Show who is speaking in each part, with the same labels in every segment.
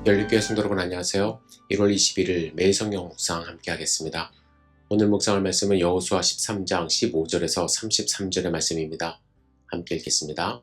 Speaker 1: 열린교회 성도 여러분 안녕하세요. 1월 21일 매일 성경 묵상 함께 하겠습니다. 오늘 묵상할 말씀은 여호수아 13장 15절에서 33절의 말씀입니다. 함께 읽겠습니다.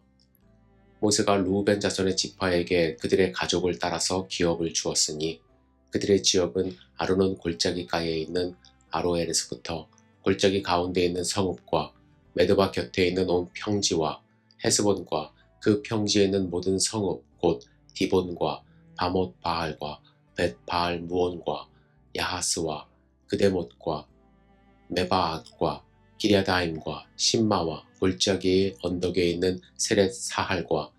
Speaker 1: 모세가 르우벤 자손의 지파에게 그들의 가족을 따라서 기업을 주었으니 그들의 지역은 아르논 골짜기가에 있는 아로엘에서부터 골짜기 가운데 있는 성읍과 메드바 곁에 있는 온 평지와 헤스본과 그 평지에 있는 모든 성읍 곧 디본과 바못 바알과 벳 바알 무온과 야하스와 그데못과 메바앗과 기랴다임과 신마와 골짜기의 언덕에 있는 세렛 사할과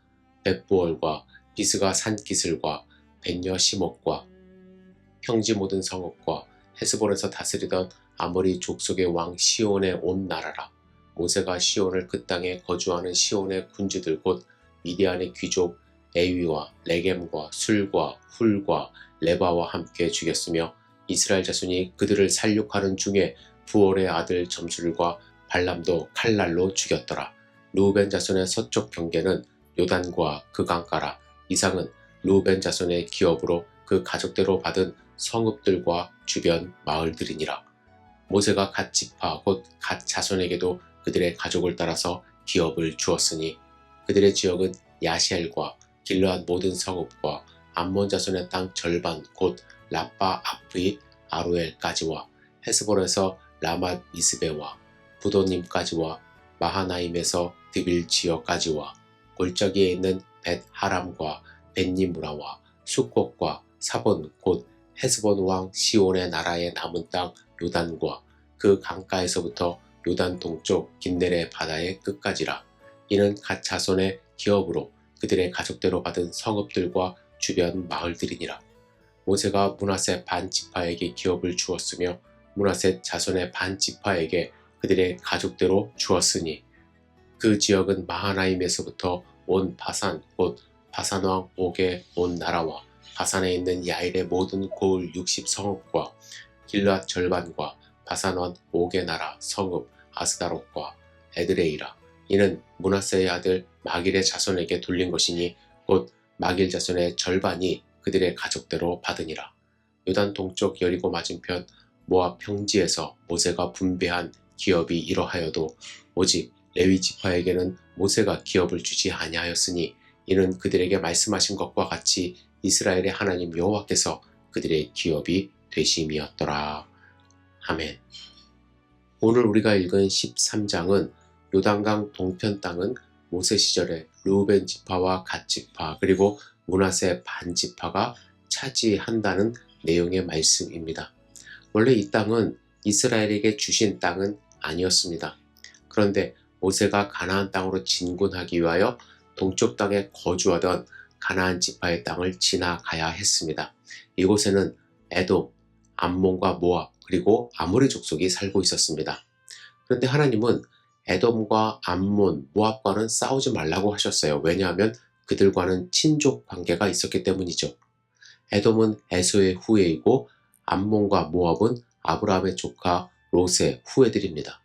Speaker 1: 벳부얼과 비스가 산기슬과 벤여 시목과 평지 모든 성읍과 헤스본에서 다스리던 아모리 족속의 왕 시온의 온 나라라. 모세가 시온을 그 땅에 거주하는 시온의 군주들 곧 미디안의 귀족 에위와 레겜과 술과 훌과 레바와 함께 죽였으며 이스라엘 자손이 그들을 살육하는 중에 부올의 아들 점술과 발람도 칼날로 죽였더라. 르우벤 자손의 서쪽 경계는 요단과 그 강가라. 이상은 르우벤 자손의 기업으로 그 가족대로 받은 성읍들과 주변 마을들이니라. 모세가 갓 지파 곧 갓 자손에게도 그들의 가족을 따라서 기업을 주었으니 그들의 지역은 야시엘과 길르앗 모든 성읍과 암몬 자손의 땅 절반 곧 라빠 아프이 아루엘까지와 헤스본에서 라맛 미스베와 부도님까지와 마하나임에서 드빌 지역까지와 골짜기에 있는 벳 하람과 벳니무라와 숫곳과 사본 곧 헤스본 왕 시온의 나라에 남은 땅 요단과 그 강가에서부터 요단 동쪽 긴네레 바다의 끝까지라. 이는 갓 자손의 기업으로 그들의 가족대로 받은 성읍들과 주변 마을들이니라. 모세가 므낫세 반 지파에게 기업을 주었으며 므낫세 자손의 반 지파에게 그들의 가족대로 주었으니 그 지역은 마하나임에서부터 온 바산 곧 바산왕 옥의 온 나라와 바산에 있는 야일의 모든 고을 60성읍과 길르앗 절반과 바산왕 옥의 나라 성읍 아스다롯과 에드레이라. 이는 므낫세의 아들 마길의 자손에게 돌린 것이니 곧 마길 자손의 절반이 그들의 가족대로 받으니라. 요단 동쪽 여리고 맞은편 모압 평지에서 모세가 분배한 기업이 이러하여도 오직 레위 지파에게는 모세가 기업을 주지 아니하였으니 이는 그들에게 말씀하신 것과 같이 이스라엘의 하나님 여호와께서 그들의 기업이 되심이었더라. 아멘. 오늘 우리가 읽은 13장은 요단강 동편 땅은 모세 시절에 르우벤 지파와 갓 지파 그리고 므낫세 반 지파가 차지한다는 내용의 말씀입니다. 원래 이 땅은 이스라엘에게 주신 땅은 아니었습니다. 그런데 모세가 가나안 땅으로 진군하기 위하여 동쪽 땅에 거주하던 가나안 지파의 땅을 지나가야 했습니다. 이곳에는 에돔, 암몬과 모압 그리고 아모리 족속이 살고 있었습니다. 그런데 하나님은 에돔과 암몬, 모압과는 싸우지 말라고 하셨어요. 왜냐하면 그들과는 친족 관계가 있었기 때문이죠. 에돔은 에서의 후예이고 암몬과 모압은 아브라함의 조카 롯의 후예들입니다.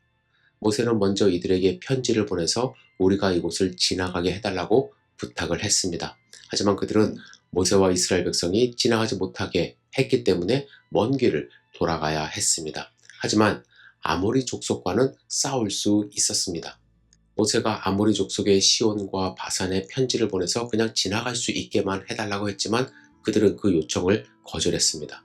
Speaker 1: 모세는 먼저 이들에게 편지를 보내서 우리가 이곳을 지나가게 해달라고 부탁을 했습니다. 하지만 그들은 모세와 이스라엘 백성이 지나가지 못하게 했기 때문에 먼 길을 돌아가야 했습니다. 하지만 아모리 족속과는 싸울 수 있었습니다. 모세가 아모리 족속의 시온과 바산에 편지를 보내서 그냥 지나갈 수 있게만 해달라고 했지만 그들은 그 요청을 거절했습니다.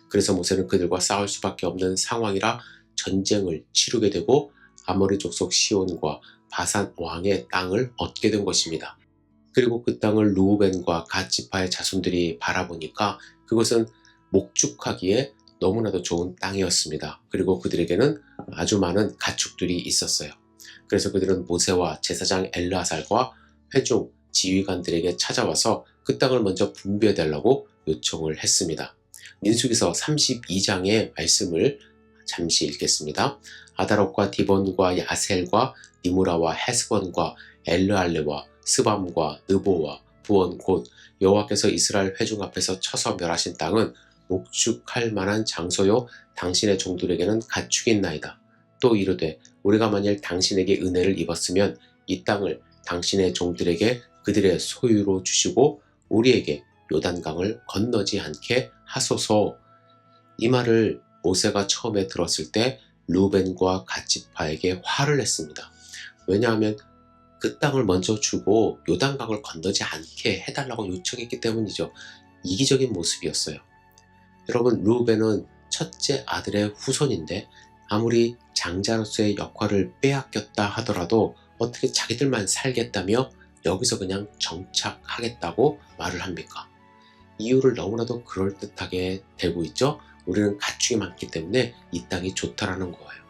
Speaker 1: 그래서 모세는 그들과 싸울 수밖에 없는 상황이라 전쟁을 치르게 되고 아모리 족속 시온과 바산 왕의 땅을 얻게 된 것입니다. 그리고 그 땅을 르우벤과 갓 지파의 자손들이 바라보니까 그것은 목축하기에 너무나도 좋은 땅이었습니다. 그리고 그들에게는 아주 많은 가축들이 있었어요. 그래서 그들은 모세와 제사장 엘르아살과 회중 지휘관들에게 찾아와서 그 땅을 먼저 분배해달라고 요청을 했습니다. 민수기서 32장의 말씀을 잠시 읽겠습니다. 아다롯과 디본과 야셀과 니무라와 헤스본과 엘르알레와 스밤과 느보와 부온 곧 여호와께서 이스라엘 회중 앞에서 쳐서 멸하신 땅은 목축할 만한 장소요 당신의 종들에게는 가축이 있나이다. 또 이르되 우리가 만일 당신에게 은혜를 입었으면 이 땅을 당신의 종들에게 그들의 소유로 주시고 우리에게 요단강을 건너지 않게 하소서. 이 말을 모세가 처음에 들었을 때 루벤과 갓지파에게 화를 냈습니다. 왜냐하면 그 땅을 먼저 주고 요단강을 건너지 않게 해달라고 요청했기 때문이죠. 이기적인 모습이었어요. 여러분, 루벤은 첫째 아들의 후손인데 아무리 장자로서의 역할을 빼앗겼다 하더라도 어떻게 자기들만 살겠다며 여기서 그냥 정착하겠다고 말을 합니까? 이유를 너무나도 그럴듯하게 대고 있죠. 우리는 가축이 많기 때문에 이 땅이 좋다라는 거예요.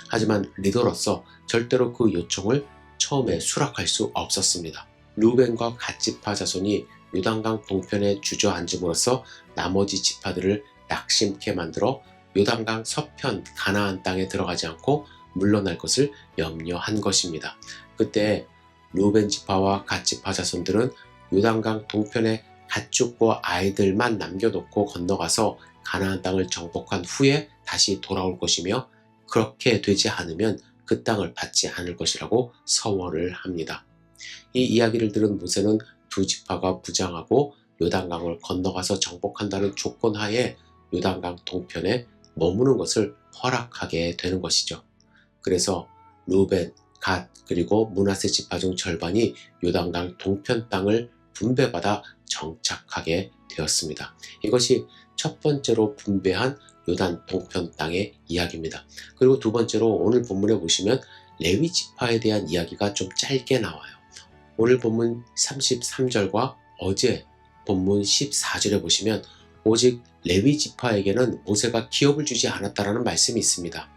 Speaker 1: 하지만 리더로서 절대로 그 요청을 처음에 수락할 수 없었습니다. 루벤과 갓지파 자손이 요단강 동편에 주저앉음으로써 나머지 지파들을 낙심케 만들어 요단강 서편 가나안 땅에 들어가지 않고 물러날 것을 염려한 것입니다. 그때 루벤 지파와 갓지파 자손들은 요단강 동편에 가축과 아이들만 남겨놓고 건너가서 가나안 땅을 정복한 후에 다시 돌아올 것이며, 그렇게 되지 않으면 그 땅을 받지 않을 것이라고 서원을 합니다. 이 이야기를 들은 모세는 두 지파가 부장하고 요단강을 건너가서 정복한다는 조건 하에 요단강 동편에 머무는 것을 허락하게 되는 것이죠. 그래서 루벤, 갓, 그리고 므낫세 지파 중 절반이 요단강 동편 땅을 분배받아 정착하게 되었습니다. 이것이 첫 번째로 분배한 요단 동편 땅의 이야기입니다. 그리고 두 번째로 오늘 본문에 보시면 레위 지파에 대한 이야기가 좀 짧게 나와요. 오늘 본문 33절과 어제 본문 14절에 보시면 오직 레위 지파에게는 모세가 기업을 주지 않았다라는 말씀이 있습니다.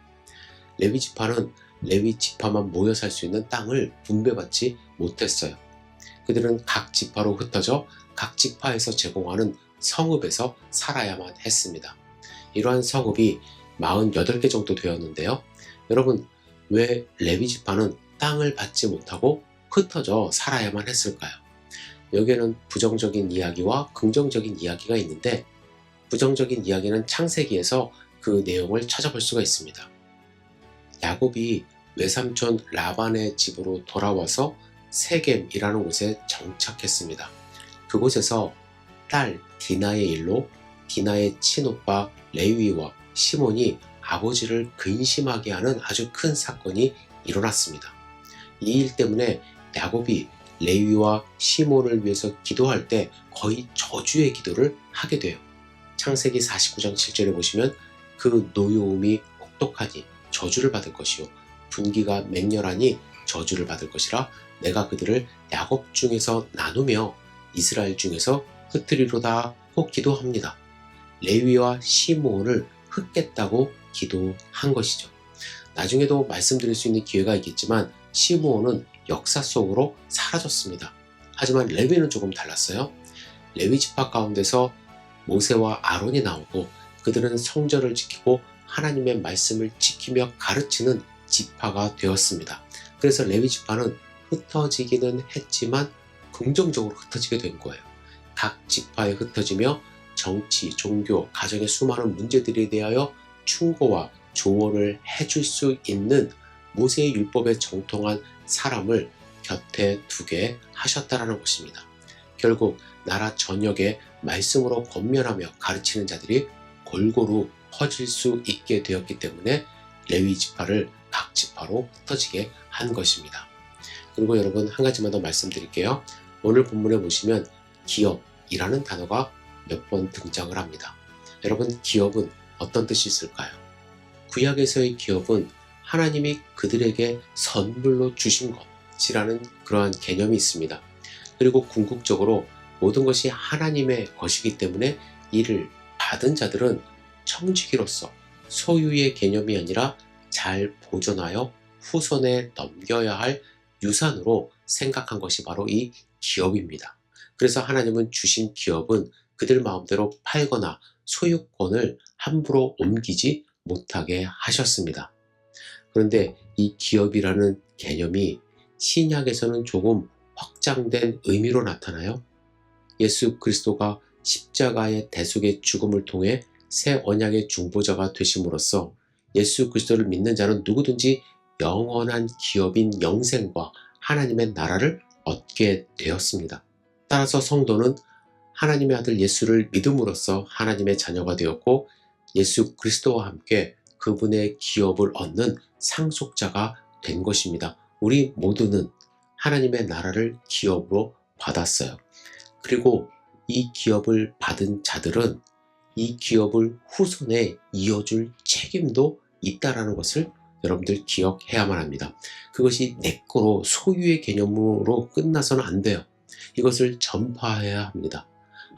Speaker 1: 레위 지파는 레위 지파만 모여 살 수 있는 땅을 분배받지 못했어요. 그들은 각 지파로 흩어져 각 지파에서 제공하는 성읍에서 살아야만 했습니다. 이러한 성읍이 48개 정도 되었는데요. 여러분, 왜 레위 지파는 땅을 받지 못하고 흩어져 살아야만 했을까요? 여기에는 부정적인 이야기와 긍정적인 이야기가 있는데, 부정적인 이야기는 창세기에서 그 내용을 찾아볼 수가 있습니다. 야곱이 외삼촌 라반의 집으로 돌아와서 세겜이라는 곳에 정착했습니다. 그곳에서 딸 디나의 일로 디나의 친오빠 레위와 시몬이 아버지를 근심하게 하는 아주 큰 사건이 일어났습니다. 이 일 때문에 야곱이 레위와 시몬을 위해서 기도할 때 거의 저주의 기도를 하게 돼요. 창세기 49장 7절에 보시면 그 노여움이 혹독하니 저주를 받을 것이요 분기가 맹렬하니 저주를 받을 것이라 내가 그들을 야곱 중에서 나누며 이스라엘 중에서 흩으리로다 고 기도합니다. 레위와 시몬을 흩겠다고 기도한 것이죠. 나중에도 말씀드릴 수 있는 기회가 있겠지만 시므온은 역사 속으로 사라졌습니다. 하지만 레위는 조금 달랐어요. 레위 지파 가운데서 모세와 아론이 나오고 그들은 성전을 지키고 하나님의 말씀을 지키며 가르치는 지파가 되었습니다. 그래서 레위 지파는 흩어지기는 했지만 긍정적으로 흩어지게 된 거예요. 각 지파에 흩어지며 정치, 종교, 가정의 수많은 문제들에 대하여 충고와 조언을 해줄 수 있는 모세의 율법에 정통한 사람을 곁에 두게 하셨다라는 것입니다. 결국 나라 전역에 말씀으로 권면하며 가르치는 자들이 골고루 퍼질 수 있게 되었기 때문에 레위 지파를 각 지파로 흩어지게 한 것입니다. 그리고 여러분, 한 가지만 더 말씀드릴게요. 오늘 본문에 보시면 기업이라는 단어가 몇 번 등장을 합니다. 여러분, 기업은 어떤 뜻이 있을까요? 구약에서의 기업은 하나님이 그들에게 선물로 주신 것이라는 그러한 개념이 있습니다. 그리고 궁극적으로 모든 것이 하나님의 것이기 때문에 이를 받은 자들은 청지기로서 소유의 개념이 아니라 잘 보존하여 후손에 넘겨야 할 유산으로 생각한 것이 바로 이 기업입니다. 그래서 하나님은 주신 기업은 그들 마음대로 팔거나 소유권을 함부로 옮기지 못하게 하셨습니다. 그런데 이 기업이라는 개념이 신약에서는 조금 확장된 의미로 나타나요. 예수 그리스도가 십자가의 대속의 죽음을 통해 새 언약의 중보자가 되심으로써 예수 그리스도를 믿는 자는 누구든지 영원한 기업인 영생과 하나님의 나라를 얻게 되었습니다. 따라서 성도는 하나님의 아들 예수를 믿음으로써 하나님의 자녀가 되었고 예수 그리스도와 함께 그분의 기업을 얻는 상속자가 된 것입니다. 우리 모두는 하나님의 나라를 기업으로 받았어요. 그리고 이 기업을 받은 자들은 이 기업을 후손에 이어줄 책임도 있다라는 것을 여러분들 기억해야만 합니다. 그것이 내 거로 소유의 개념으로 끝나서는 안 돼요. 이것을 전파해야 합니다.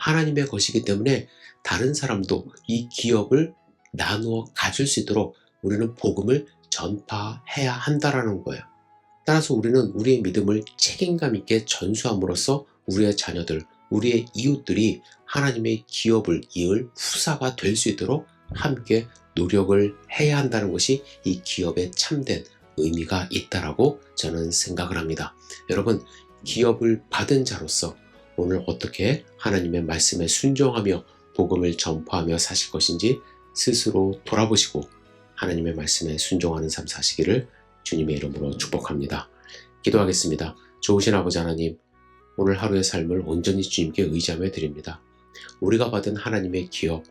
Speaker 1: 하나님의 것이기 때문에 다른 사람도 이 기업을 나누어 가질 수 있도록 우리는 복음을 전파해야 한다라는 거예요. 따라서 우리는 우리의 믿음을 책임감 있게 전수함으로써 우리의 자녀들, 우리의 이웃들이 하나님의 기업을 이을 후사가 될 수 있도록 함께 노력을 해야 한다는 것이 이 기업의 참된 의미가 있다라고 저는 생각을 합니다. 여러분, 기업을 받은 자로서 오늘 어떻게 하나님의 말씀에 순종하며 복음을 전파하며 사실 것인지 스스로 돌아보시고 하나님의 말씀에 순종하는 삶 사시기를 주님의 이름으로 축복합니다. 기도하겠습니다. 좋으신 아버지 하나님, 오늘 하루의 삶을 온전히 주님께 의지하며 드립니다. 우리가 받은 하나님의 기업,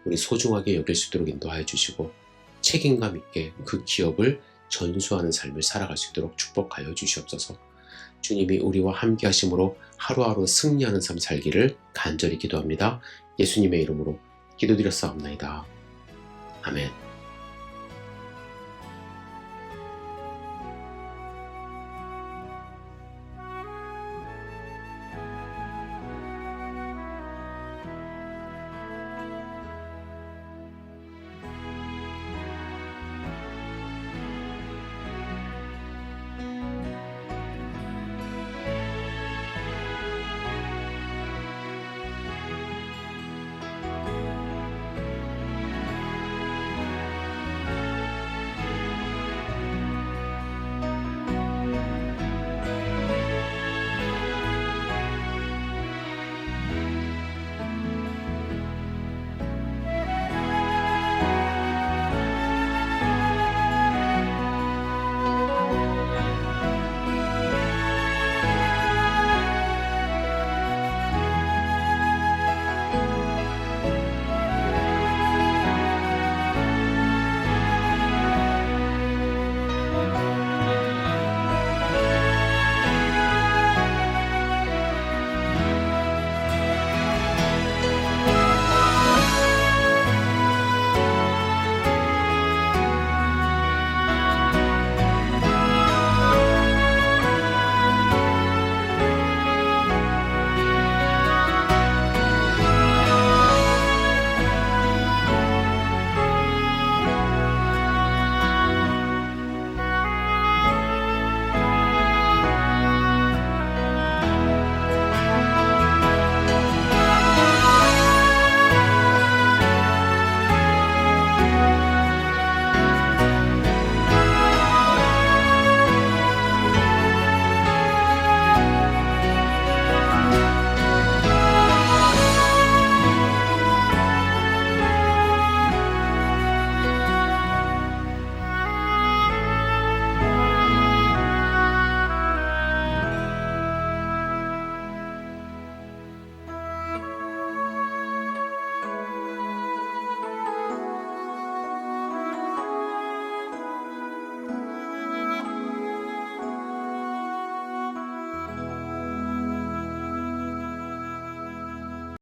Speaker 1: 우리 소중하게 여길 수 있도록 인도하여 주시고 책임감 있게 그 기업을 전수하는 삶을 살아갈 수 있도록 축복하여 주시옵소서. 주님이 우리와 함께 하심으로 하루하루 승리하는 삶 살기를 간절히 기도합니다. 예수님의 이름으로 기도드렸사옵나이다. 아멘.